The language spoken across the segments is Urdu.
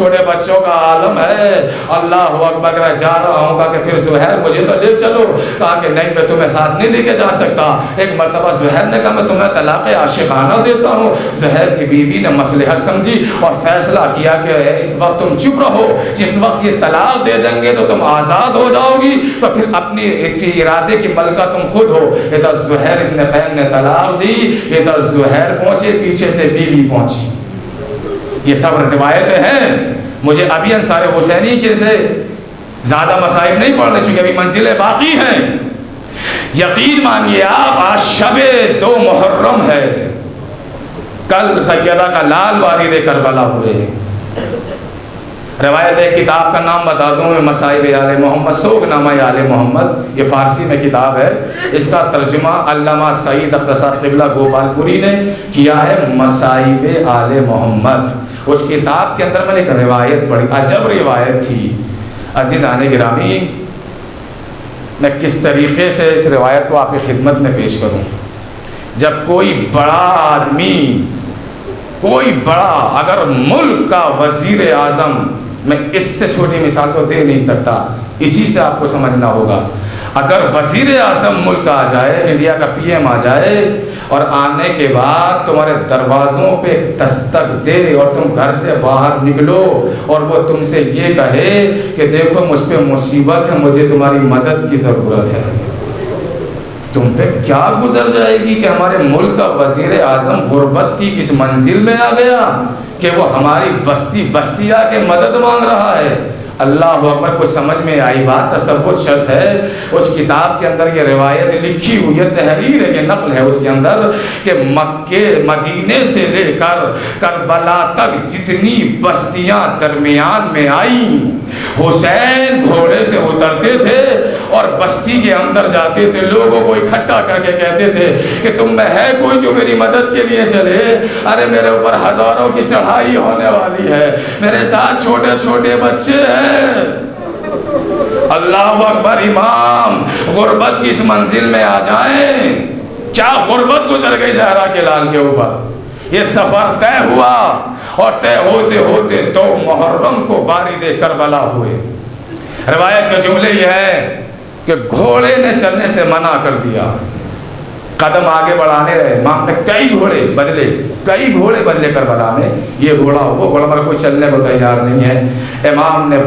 چھوٹے بچوں کا عالم ہے. اللہ اکبر. میں جا رہا ہوں. کہا کہ پھر زہیر مجھے تو لے چلو. کہا کہ نہیں میں تمہیں ساتھ نہیں لے کے جا سکتا. ایک مرتبہ زہیر نے کہا میں تمہیں طلاق عاشقانہ دیتا ہوں. زہیر کی بیوی نے مصلحت سمجھی اور فیصلہ کیا کہ اس وقت تم چپ رہو. جس وقت یہ طلاق دے دیں گے تو تم آزاد ہو جاؤ گی, تو پھر اپنی ارادے کی ملکہ تم خود ہو. ادھر زہیر ابن قیم نے طلاق دی, ادھر زہیر پہنچے, پیچھے سے بیوی پہنچی. یہ سب روایتیں ہیں. مجھے ابھی انصار حسینی کے سے زیادہ مصائب نہیں پڑھنے, چونکہ ابھی منزلیں باقی ہیں. یقین مانیے آپ, آج شب 2 محرم ہے. کل سیدہ کا لال وارد کربلا ہوئے. روایت ایک کتاب کا نام بتا دوں میں, مصائب آل محمد, سوگ نامہ آل محمد. یہ فارسی میں کتاب ہے. اس کا ترجمہ علامہ سعید اختصار قبلہ گوپال پوری نے کیا ہے, مصائب آل محمد. اس کتاب کے اندر میں نے ایک روایت پڑھی, عجب روایت تھی. عزیزان گرامی, میں کس طریقے سے اس روایت کو آپ کی خدمت میں پیش کروں. جب کوئی بڑا آدمی, کوئی بڑا, اگر ملک کا وزیر اعظم, میں اس سے چھوٹی مثال کو دے نہیں سکتا, اسی سے آپ کو سمجھنا ہوگا. اگر وزیر اعظم ملک آ جائے, انڈیا کا پی ایم آ جائے, اور آنے کے بعد تمہارے دروازوں پہ دستک دے اور تم گھر سے باہر نکلو اور وہ تم سے یہ کہے کہ دیکھو مجھ پہ مصیبت ہے, مجھے تمہاری مدد کی ضرورت ہے, تم پہ کیا گزر جائے گی کہ ہمارے ملک کا وزیر اعظم غربت کی اس منزل میں آ گیا کہ وہ ہماری بستی آ کے مدد مانگ رہا ہے. اللہ اکبر. کو سمجھ میں آئی بات, تصور شرط ہے. اس کتاب کے اندر یہ روایت لکھی ہوئی ہے, تحریر ہے, یہ نقل ہے اس کے اندر کہ مکے مدینے سے لے کر کربلا تک جتنی بستیاں درمیان میں آئیں, حسین گھوڑے سے اترتے تھے اور بستی کے اندر جاتے تھے, لوگوں کو اکٹھا کر کے کہتے تھے کہ تم میں ہے کوئی جو میری مدد کے لیے چلے. ارے میرے اوپر ہزاروں کی چڑھائی ہونے والی ہے, میرے ساتھ چھوٹے چھوٹے بچے ہیں. اللہ اکبر. امام غربت کی اس منزل میں آ جائیں, کیا غربت گزر گئی زہرا کے لال کے اوپر. یہ سفر طے ہوا اور طے ہوتے ہوتے 2 محرم کو وارد کربلا ہوئے. روایت کے جملے یہ ہے کہ گھوڑے نے چلنے سے منع کر دیا, قدم آگے بڑھانے رہے. امام نے کئی گھوڑے بدلے کربلا میں. یہ گھوڑا وہ گھوڑا مگر کوئی چلنے کو تیار نہیں ہے. امام نے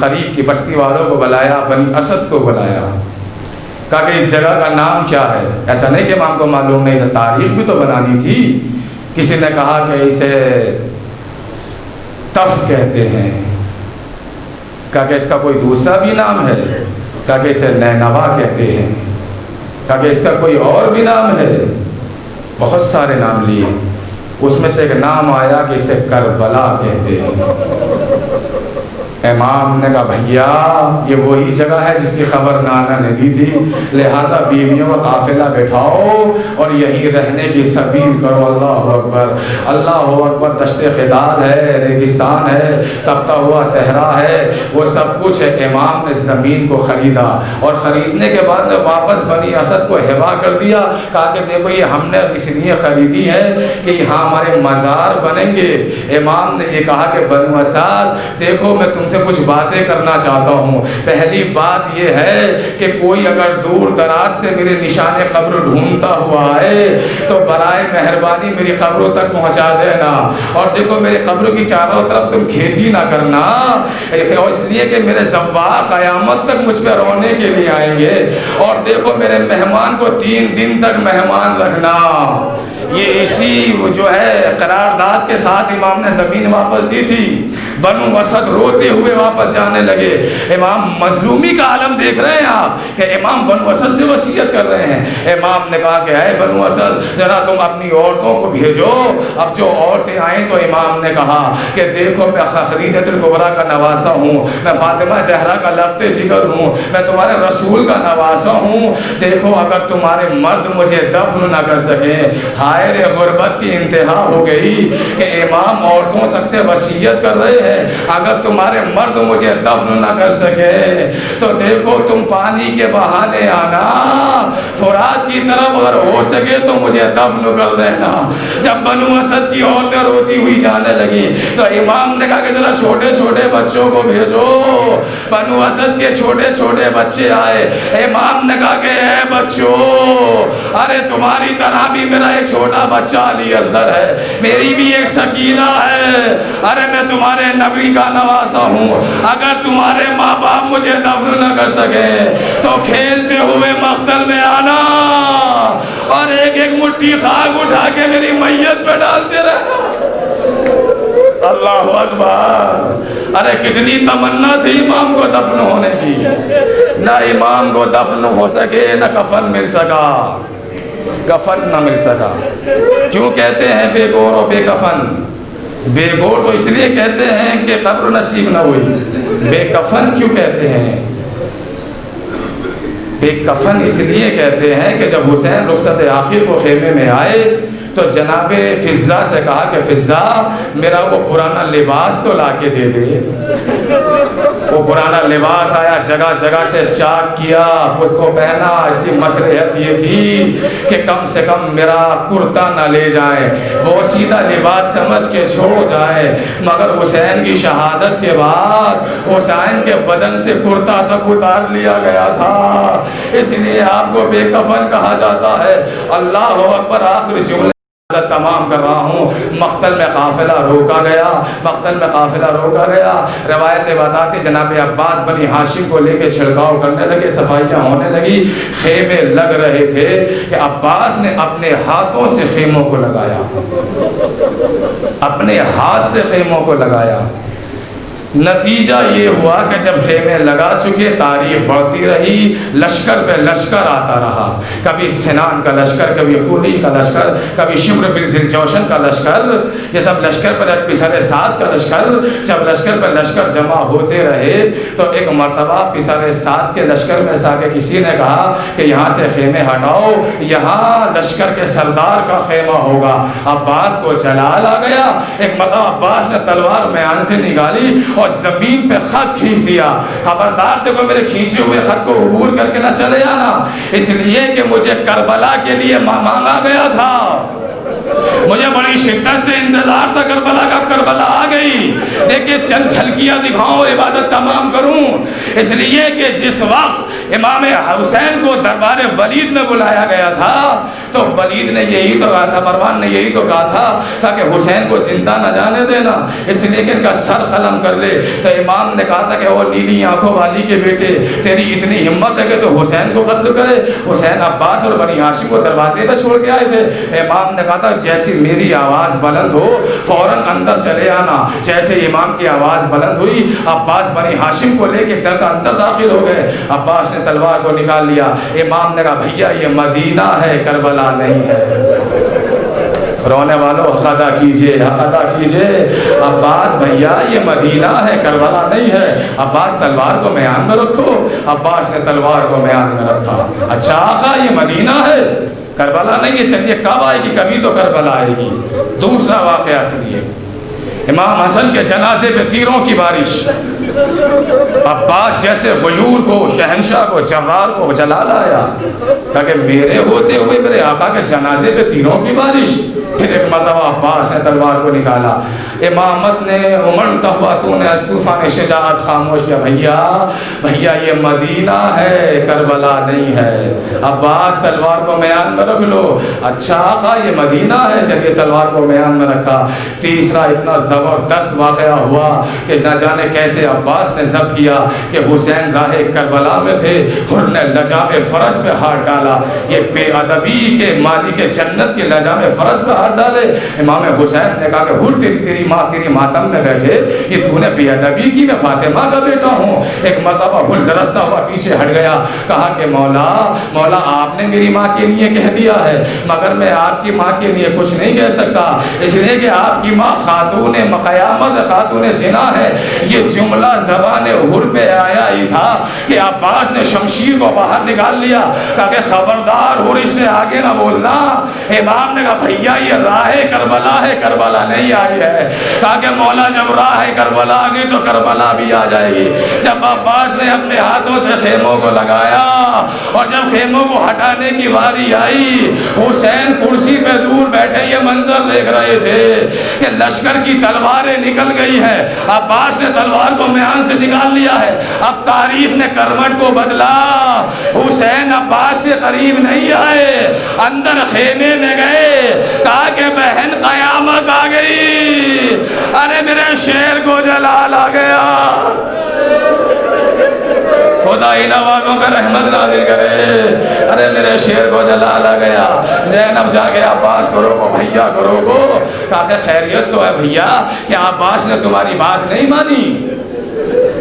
قریب کی بستی والوں کو بلایا, بنی اسد کو بلایا, کہا کہ اس جگہ کا نام کیا ہے. ایسا نہیں کہ امام کو معلوم نہیں تھا, تاریخ بھی تو بنانی تھی. کسی نے کہا کہ اسے تف کہتے ہیں, کہا کہ اس کا کوئی دوسرا بھی نام ہے, کہا کہ اسے نینوا کہتے ہیں, کہا کہ اس کا کوئی اور بھی نام ہے. بہت سارے نام لیے, اس میں سے ایک نام آیا کہ اسے کربلا کہتے ہیں. امام نے کہا بھیا یہ وہی جگہ ہے جس کی خبر نانا نے دی تھی, لہذا بیویوں کا قافلہ بیٹھاؤ اور یہیں رہنے کی سبیل کرو. اللہ اکبر. اللہ اکبر. دشت خدال ہے, ریگستان ہے, تپتا ہوا صحرا ہے, وہ سب کچھ ہے. امام نے زمین کو خریدا اور خریدنے کے بعد میں واپس بنی اسد کو ہبا کر دیا. کہا کہ دیکھو یہ ہم نے اس لیے خریدی ہے کہ یہاں ہمارے مزار بنیں گے. امام نے یہ کہا کہ بنو اسد دیکھو میں تم سے کچھ باتیں کرنا چاہتا ہوں. پہلی بات یہ ہے کہ کوئی اگر دور دراز سے میرے نشان قبر ڈھونڈتا ہوا ہے تو برائے مہربانی میری قبروں تک پہنچا دینا. اور دیکھو میری قبر کی چاروں طرف تم کھیتی نہ کرنا, اور اس لیے کہ میرے زوار قیامت تک مجھ پہ رونے کے لیے آئیں گے. اور دیکھو میرے مہمان کو 3 دن تک مہمان رکھنا. یہ اسی جو ہے قرارداد کے ساتھ امام نے زمین واپس دی تھی. بنو اسد روتے ہوئے واپس جانے لگے. امام مظلومی کا عالم دیکھ رہے ہیں آپ کہ امام بنو اسد سے وصیت کر رہے ہیں. امام نے کہا کہ اے بنو اسد ذرا تم اپنی عورتوں کو بھیجو. اب جو عورتیں آئیں تو امام نے کہا کہ دیکھو میں خدیجہ الکبریٰ کا نواسا ہوں, میں فاطمہ زہرا کا لفظ ذکر ہوں, میں تمہارے رسول کا نواسا ہوں. دیکھو اگر تمہارے مرد مجھے دفن نہ کر سکیں, ہائے رے غربت کی انتہا ہو گئی کہ امام عورتوں تک سے وصیت کر رہے ہیں اگر تمہارے مرد مجھے دفن نہ کر سکے تو دیکھو تم پانی کے بہانے آنا، فرات کی طرف اگر ہو سکے تو مجھے دفن کر دینا۔ جب بنو اسد کی عورتیں روتی ہوئی جانے لگی تو امام نے کہا کہ ذرا چھوٹے چھوٹے بچوں کو بھیجو۔ بنو اسد کے چھوٹے چھوٹے بچے آئے، امام نے کہا کہ اے بچوں، ارے تمہاری طرح بھی میرا ایک چھوٹا بچہ علی اصغر ہے، میری بھی ایک سکینہ ہے، ارے میں تمہارے نبی کا نواسا ہوں، اگر تمہارے ماں باپ مجھے دفن نہ کر سکے تو کھیلتے ہوئے مقتل میں آنا اور ایک ایک مٹھی خاک اٹھا کے میری میت پہ ڈالتے رہنا۔ اللہ اکبر! ارے کتنی تمنا تھی امام کو دفن ہونے کی، نہ امام کو دفن ہو سکے نہ کفن مل سکا، کفن نہ مل سکا۔ کیوں کہتے ہیں بے گور و بے کفن؟ بے گور تو اس لیے کہتے ہیں کہ قبر نصیب نہ ہوئی، بے کفن کیوں کہتے ہیں؟ بے کفن اس لیے کہتے ہیں کہ جب حسین رخصت آخر کو خیمے میں آئے تو جناب فضہ سے کہا کہ فضہ میرا وہ پرانا لباس تو لا کے دے دے۔ وہ پرانا لباس آیا، جگہ جگہ سے چاک کیا، اس کو پہنا۔ اس کی مصلحت یہ تھی کہ کم سے کم میرا کرتا نہ لے جائیں، وہ سیدھا لباس سمجھ کے چھوڑ جائے۔ مگر حسین کی شہادت کے بعد حسین کے بدن سے کرتا تک اتار لیا گیا تھا، اس لیے آپ کو بے کفن کہا جاتا ہے۔ اللہ اکبر! آخری جملے تمام کر رہا ہوں۔ مقتل میں قافلہ روکا گیا، مقتل میں قافلہ روکا گیا۔ روایتیں بتاتی جناب عباس بنی ہاشم کو لے کے چھڑکاؤ کرنے لگے، صفائیاں ہونے لگی، خیمے لگ رہے تھے کہ عباس نے اپنے ہاتھوں سے خیموں کو لگایا، اپنے ہاتھ سے خیموں کو لگایا۔ نتیجہ یہ ہوا کہ جب خیمے لگا چکے تاریخ بڑھتی رہی، لشکر پہ لشکر آتا رہا، کبھی سنان کا لشکر، کبھی خونی کا لشکر، کبھی شمر بن ذی الجوشن کا لشکر، یہ سب لشکر پر پسر سعد کا لشکر۔ جب لشکر پر لشکر جمع ہوتے رہے تو ایک مرتبہ پسر سعد کے لشکر میں سے آگے کسی نے کہا کہ یہاں سے خیمے ہٹاؤ، یہاں لشکر کے سردار کا خیمہ ہوگا۔ عباس کو جلال آ گیا، ایک مرتبہ عباس نے تلوار میان سے نکالی اور زمین پہ خط کھینچ دیا، خبردار دیکھو میرے کھینچے ہوئے خط کو عبور کر کے نہ چلے آنا، اس لیے کہ مجھے کربلا کے لیے مانگا گیا تھا، مجھے بڑی شدت سے انتظار تھا کربلا کا، کربلا آ گئی، دیکھیں چند جھلکیاں دکھاؤں اور عبادت تمام کروں، اس لیے کہ جس وقت امام حسین کو دربار ولید میں بلایا گیا تھا تو ولید نے یہی تو کہا تھا، مروان نے یہی تو کہا تھا کہ حسین کو زندہ نہ جانے دینا، اس لیے کہ ان کا سر قلم کر لے۔ تو امام نے کہا تھا کہ وہ نیلی آنکھوں والی کے بیٹے، تیری اتنی ہمت ہے کہ تو حسین کو قتل کرے۔ حسین عباس اور بنی ہاشم کو دروازے پہ چھوڑ کے آئے تھے۔ امام نے کہا تھا جیسی میری آواز بلند ہو فوراً اندر چلے آنا۔ جیسے امام کی آواز بلند ہوئی، عباس بنی ہاشم کو لے کے در سے اندر داخل ہو گئے۔ عباس نے تلوار کو نکال لیا۔ امام نے کہا بھیا یہ مدینہ ہے، کربلا نہیں ہے۔ رونے والوں حق ادا کیجئے، حق ادا کیجئے۔ عباس بھیا یہ مدینہ ہے، کربلا نہیں ہے۔ عباس تلوار کو میان میں رکھو۔ عباس نے تلوار کو میان میں رکھا۔ اچھا آقا یہ مدینہ ہے، کربلا نہیں ہے، چلیے کب آئے گی؟ کبھی تو کربلا آئے گی۔ دوسرا واقعہ سنیے، امام حسن کے جنازے پہ تیروں کی بارش۔ عباس جیسے غیور کو، شہنشاہ کو، جرار کو جلال آیا، کہا کہ میرے ہوتے ہوئے میرے آقا کے جنازے پہ تیروں کی بارش۔ پھر ایک مرتبہ عباس نے تلوار کو نکالا، امامت نے امڑتا ہوا تو نے طوفان شجاعت خاموش کیا، بھیا یہ مدینہ ہے، کربلا نہیں ہے۔ عباس تلوار کو میان میں رکھ لو۔ اچھا آقا یہ مدینہ ہے، چلیے تلوار کو میان میں رکھا۔ تیسرا اتنا زبردست واقعہ ہوا کہ نہ جانے کیسے عباس نے ضبط کیا کہ حسین راہ کربلا میں تھے، حر نے لجام فرس پہ ہاتھ ڈالا۔ یہ بے ادبی کے مالک جنت کے لجام فرس پہ ہاتھ ڈالے۔ امام حسین نے کہا کہ حر تیری ماں تیری ماتم میں بیٹھے، یہ تو نے بے ادبی کی، میں فاطمہ کا بیٹا ہوں۔ ایک مرتبہ حر لرزتا ہوا پیچھے ہٹ گیا، کہا کہ مولا آپ نے میری ماں کے لیے کہہ دیا ہے، مگر میں آپ کی ماں کے لیے کچھ نہیں کہہ سکتا، اس لیے کہ آپ کی ماں خاتون قیامت خاتون زنا ہے۔ یہ جملہ زبان حر پہ آیا ہی تھا کہ عباس نے شمشیر کو باہر نکال لیا، کہا کہ خبردار حر اس سے آگے نہ بولنا۔ امام نے کہا بھیا یہ راہ کربلا ہے، کربلا نہیں آئی ہے۔ کہا کہ مولا جب راہ کربلا آ گئی تو کربلا بھی آ جائے گی۔ جب عباس نے اپنے ہاتھوں سے خیموں کو لگایا اور جب خیموں کو ہٹانے کی باری آئی، حسین کرسی پہ دور بیٹھے یہ منظر دیکھ رہے تھے کہ لشکر کی تلواریں نکل گئی ہے، عباس نے تلوار کو میان سے نکال لیا ہے۔ اب تاریخ نے کروٹ کو بدلا، حسین عباس کے قریب نہیں آئے، اندر خیمے میں گئے، کہا کہ بہن قیامت آ گئی، ارے میرے شیر کو جلال آ گیا، خدا ان آوازوں پہ رحمت نازل کرے، ارے میرے شیر کو جلال آ گیا۔ زینب جا کے عباس کو روکو، بھیا کو روکو، کہا کہ خیریت تو ہے بھیا، کیا عباس نے تمہاری بات نہیں مانی؟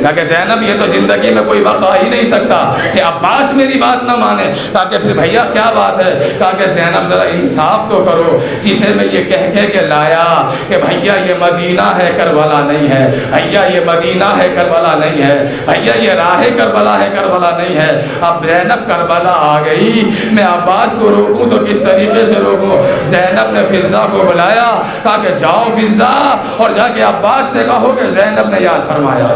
کہا کہ زینب یہ تو زندگی میں کوئی وقت آ ہی نہیں سکتا کہ عباس میری بات نہ مانے۔ کہا کہ پھر بھیا کیا بات ہے؟ کہا کہ زینب ذرا انصاف تو کرو، جسے میں یہ کہہ کے لایا کہ بھیا یہ مدینہ ہے کربلا نہیں ہے، بھیا یہ مدینہ ہے کربلا نہیں ہے، بھیا یہ راہ کربلا ہے کربلا نہیں ہے۔ اب زینب کربلا آ گئی، میں عباس کو روکوں تو کس طریقے سے روکوں؟ زینب نے فضہ کو بلایا، کہا کہ جاؤ فضہ اور جا کے عباس سے کہو کہ زینب نے یاد فرمایا۔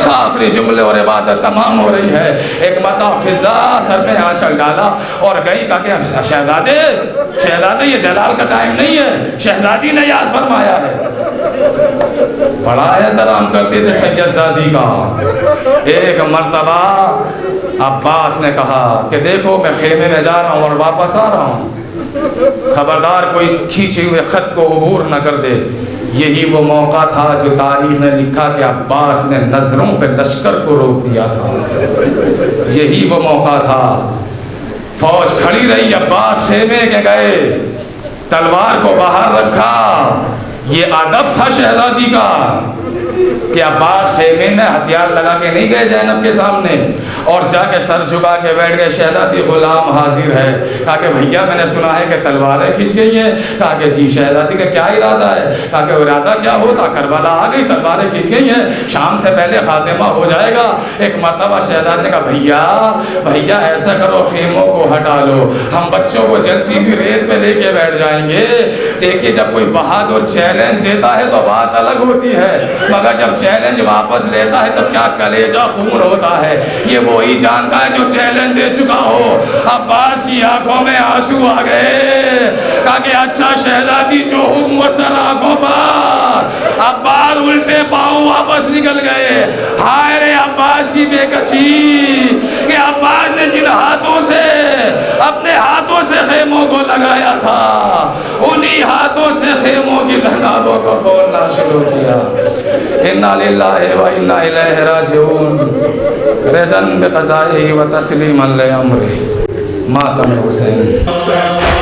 آخری جملے اور عبادت تمام ہو رہی ہے، ایک مرتبہ فضہ سر پہ آنچل ڈالا اور گئی، کہا کہ شہزادے یہ جلال کا ٹائم نہیں ہے، شہزادی نے یاد فرمایا ہے۔ بڑا احترام کرتے تھے سید زادی کا۔ ایک مرتبہ عباس نے کہا کہ دیکھو میں خیمے میں جا رہا ہوں اور واپس آ رہا ہوں، خبردار کوئی کھینچے ہوئے خط کو عبور نہ کر دے۔ یہی وہ موقع تھا جو تاریخ نے لکھا کہ عباس نے نظروں پہ لشکر کو روک دیا تھا، یہی وہ موقع تھا۔ فوج کھڑی رہی، عباس خیمے کے گئے، تلوار کو باہر رکھا۔ یہ ادب تھا شہزادی کا کہ عباس خیمے میں ہتھیار لگا کے نہیں گئے زینب کے سامنے اور جا کے سر جھکا کے بیٹھ گئے، شہزادی غلام حاضر ہے۔ کہا کہ بھیا میں نے سنا ہے کہ تلواریں کھنچ گئی ہیں۔ کہا کہ جی شہزادی کا کیا ارادہ ہے؟ کہا کہ ارادہ کیا ہوتا، کربلا آ گئی، تلواریں کھنچ گئی ہیں، شام سے پہلے خاتمہ ہو جائے گا۔ ایک مرتبہ شہزادی نے کہا بھیا ایسا کرو خیموں کو ہٹا لو، ہم بچوں کو جلتی بھی ریت پہ لے کے بیٹھ جائیں گے۔ دیکھیے جب کوئی بہادر چیلنج دیتا ہے تو بات الگ ہوتی ہے، مگر جب چیلنج واپس لیتا ہے تو کیا کلیجہ خون ہوتا ہے۔ یہ وہی جانتا ہے جو چیلنج دے چکا ہو۔ عباس کی آنکھوں میں آنسو آ گئے، کہا کہ اچھا شہزادی جو حکم و سر آنکھوں پر۔ عباس الٹے پاؤں واپس نکل گئے۔ ہائے رے عباس کی بے کسی کہ عباس نے جن ہاتھوں سے اپنے ہاتھوں سے خیموں کو لگایا تھا، انہی ہاتھوں سے خیموں کی دھنابوں کو کھولنا شروع کیا۔ انا للہ و انا الیہ راجعون، رضا بقضائہ و تسلیما لامرہ، ماتم حسین۔